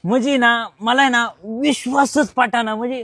म्हणजे ना मला ना विश्वासच पाठाना. म्हणजे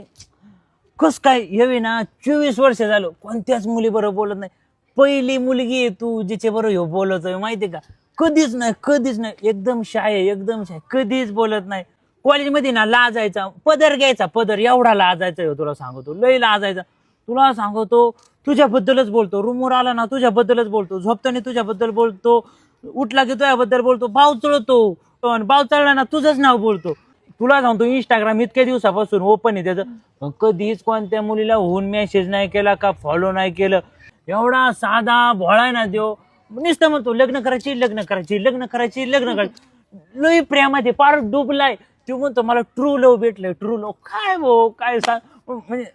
कस काय हेवी ना 24 वर्ष झालं कोणत्याच मुलीबरोबर बोलत नाही. पहिली मुलगी आहे तू जिच्या बरोबर ह्यो बोलतोय माहितीये का. कधीच नाही कधीच नाही. एकदम शाय एकदम शाय कधीच बोलत नाही. कॉलेजमध्ये ना लाजायचा पदर घ्यायचा पदर एवढा लाजायचा ह्यो तुला सांगतो लय लाजायचा. तुला सांगतो तुझ्याबद्दलच बोलतो. रूमवर आला ना तुझ्याबद्दलच बोलतो. झोपताना तुझ्याबद्दल बोलतो. उठला की तुझ्याबद्दल बोलतो. भाव चढतो पण भाव चढला ना तुझंच नाव बोलतो. तुला सांगतो इंस्टाग्राम इतक्या दिवसापासून ओपन आहे त्याचं. कधीच कोणत्या मुलीला होऊन मेसेज नाही केला का फॉलो नाही केलं. एवढा साधा भोळा आहे ना त्यो. नुसतं म्हणतो लग्न करायची लग्न करायची लग्न करायची लग्न करायची. लय प्रेमात पार डुबलाय. तो म्हणतो मला ट्रू लव्ह भेटलंय ट्रू लव्ह. काय भाऊ काय सांग म्हणजे.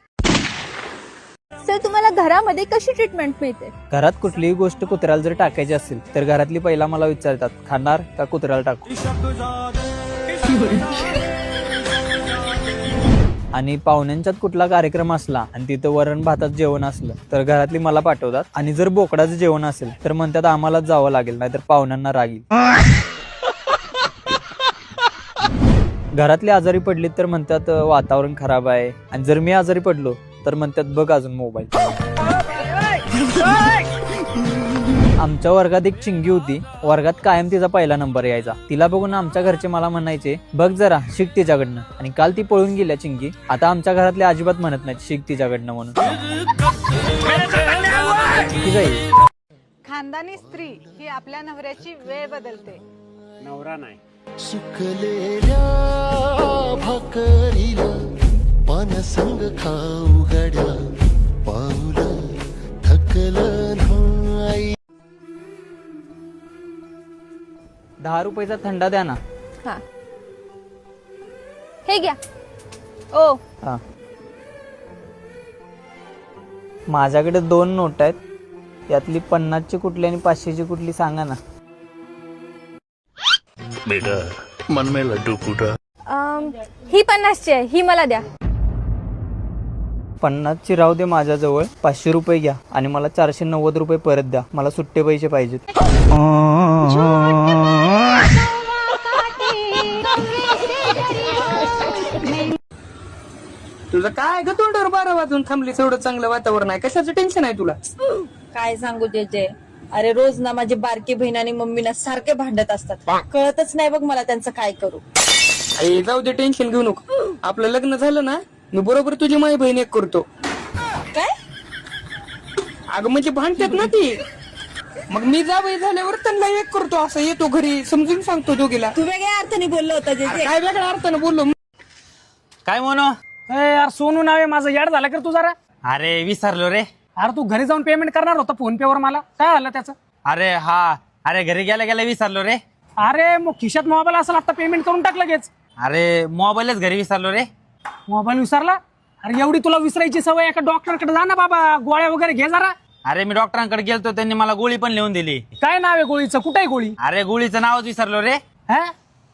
सर तुम्हाला घरामध्ये कशी ट्रीटमेंट मिळते? घरात कुठलीही गोष्ट कुत्र्याला जर टाकायची असेल तर घरातली पहिला मला विचारतात खाणार का कुत्र्याला टाकू. आणि पाहुण्यांच्यात कुठला कार्यक्रम असला आणि तिथं वरण भातात जेवण असलं तर घरातली मला पाठवतात. आणि जर बोकडाचं जेवण असेल तर म्हणतात आम्हालाच जावं लागेल नाहीतर पाहुण्यांना राग येईल. घरातली आजारी पडली तर म्हणतात वातावरण खराब आहे. आणि जर मी आजारी पडलो तर म्हणतात बघ अजून मोबाईल. आमच्या वर्गात एक चिंगी होती. वर्गात कायम तिचा पहिला नंबर यायचा. तिला बघून आमच्या घरचे मला म्हणायचे बघ जरा शिक तिच्याकडनं. आणि काल ती पळून गेल्या चिंगी. आता आमच्या घरातले अजिबात म्हणत नाहीत शिक तिच्याकडनं म्हणून. ठीक आहे. खानदानी स्त्री ही आपल्या नवऱ्याची वेळ बदलते. नवरा नाही. सुकलेल्या भाकरीला पानसंग खाऊ गड्या पाऊल थकलं नाही. 10 रुपयाचा थंडा द्या ना. हा हे घ्या. ओ हा माझ्याकडे 2 नोट आहेत. यातली 50ची कुठली आणि 500ची कुठली सांगा ना. बेटा मन में लड्डू फूटा. ही 50ची आहे ही मला द्या. 50ची राहू दे माझ्याजवळ. 500 रुपये घ्या आणि मला 490 रुपये परत द्या. मला सुट्टे पैसे पाहिजेत. तुझं काय ग तोंडावर 12 वाजून थांबलीस. एवढं चांगलं वातावरण आहे कशाचं टेन्शन आहे तुला? काय सांगू जेजे. अरे रोज ना माझी बारकी बहीण आणि मम्मी ना सारखे भांडत असतात. कळतच नाही बघ मला त्यांचं काय करू. आई जाऊ दे टेन्शन घेऊ नको. आपलं लग्न झालं ना मी बरोबर तुझी माई बहीण एक करतो. काय अगं म्हणजे भांडतात ना ती. मग मी जावई झाल्यावर त्यांना एक करतो. असं येतो घरी समजून सांगतो दोघीला. तू वेगळ्या अर्थाने बोललो होता जेजे. काय वेगळ्या अर्थानं बोललो. काय म्हणू. यार सोनू नाव आहे माझं. याड झाला का तू जरा? अरे विसरलो रे. अरे तू घरी जाऊन पेमेंट करणार होता फोन पे वर. मला काय आलं त्याचं? अरे हा अरे घरी गेल्या गेल्या विसरलो रे. अरे मग खिशात मोबाईल असेल आता पेमेंट करून टाक लगेच. अरे मोबाईलच घरी विसरलो रे. मोबाईल विसरला? अरे एवढी तुला विसरायची सवय. एका डॉक्टरकडे जा ना बाबा. गोळ्या वगैरे घे जरा. अरे मी डॉक्टरांकडे गेलतो त्यांनी मला गोळी पण लिहून दिली. काय नाव आहे गोळीचं? कुठे आहे गोळी? अरे गोळीचं नावच विसरलो रे. हा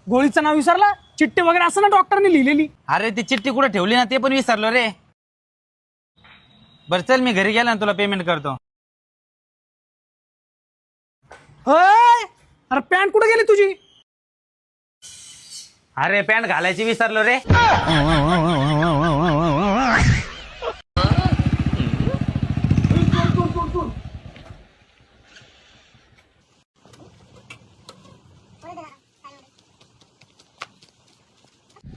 गोळीचं नाव विसरला? चिठ्ठी वगैरे असं ना डॉक्टरने लिहिलेली. अरे ती चिठ्ठी कुठे ठेवली ना ते पण विसरलो रे. बरं चल मी घरी गेला ना तुला पेमेंट करतो. अरे पॅन्ट कुठे गेली तुझी? अरे पॅन्ट घालायची विसरलो रे.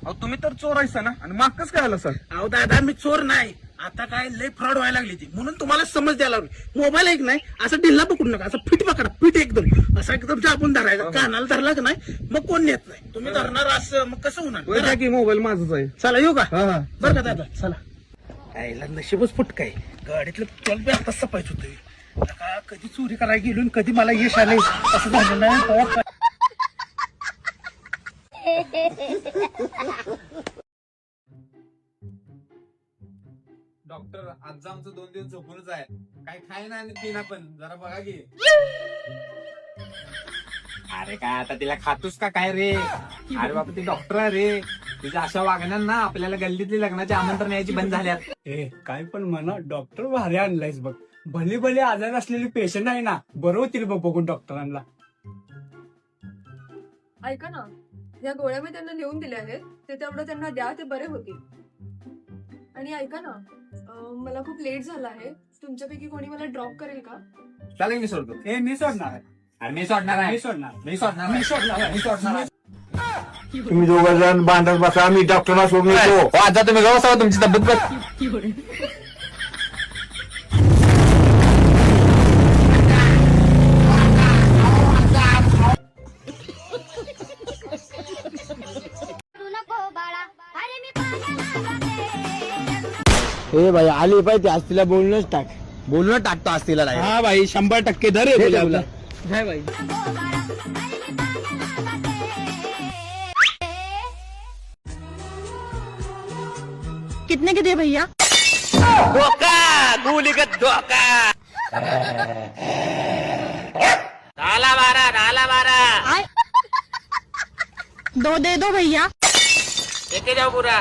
अहो तुम्ही तर चोर आहेसा ना आणि मागच काय आला सर? अहो दादा मी चोर नाही. आता काय लय फ्रॉड व्हायला लागली ती म्हणून तुम्हाला समज द्यायला लागली. मोबाईल एक नाही असं ढिल्ला पकडू नका. असं फिट पकडा फिट एकदम. असं एकदम जाबून धरायचा. कानाला धरला का नाही मग कोण नेत नाही. तुम्ही धरणार असं मग कसं होणार. की मोबाईल माझाच आहे. चला येऊ का? हा. बरं का दादा चला. यायला नशीबच फुटकाय. गाडीतलं चल बी आता सपायच होतं. का कधी चोरी करायला गेलो कधी मला यश आले असं झालं नाही. डॉक्टर आज आमचं 2 दिवस झोपूनच आहे. काय खाय ना आणि पिना पण जरा बघा की. अरे काय आता तिला खातोस का काय रे? अरे बाबा ती डॉक्टर आहे रे. तुझ्या अशा वागण्यांना आपल्याला गल्लीतली लग्नाचे आमंत्रण यायची बंद झाल्यात. काय पण म्हणा डॉक्टर भारी आणलायस बघ. भले भले आजार असलेली पेशंट आहे ना बरं होतील बघ बघून डॉक्टरांना. ऐका ना या गोळ्या मी त्यांना लिहून दिल्या आहेत, ते तेवढं त्यांना द्या, ते बरे होतील. आणि ऐका ना, मला खूप लेट झाला आहे, तुमच्यापैकी कोणी मला ड्रॉप करेल का? चालेल मी सोडतो. हे मी सोडणार आहे. अरे मी सोडणार आहे. मी सोडणार. मी सोडणार आहे. मी सोडणार आहे. मी सोडणार आहे. तुम्ही दोघं जण भांडण बसा मी डॉक्टरला सोडून येतो. आता तुम्ही गाव तुमची तब्येत बघ. ए भाई आली पाहिजे आज तिला बोलूनच टाक. बोलून टाकतो आज तिला. हा भाई 100% धर आहे तुझ्या आपला. जय बाई. कितने के दे भैया? दो दे दो भैया. लेके जाओ पूरा.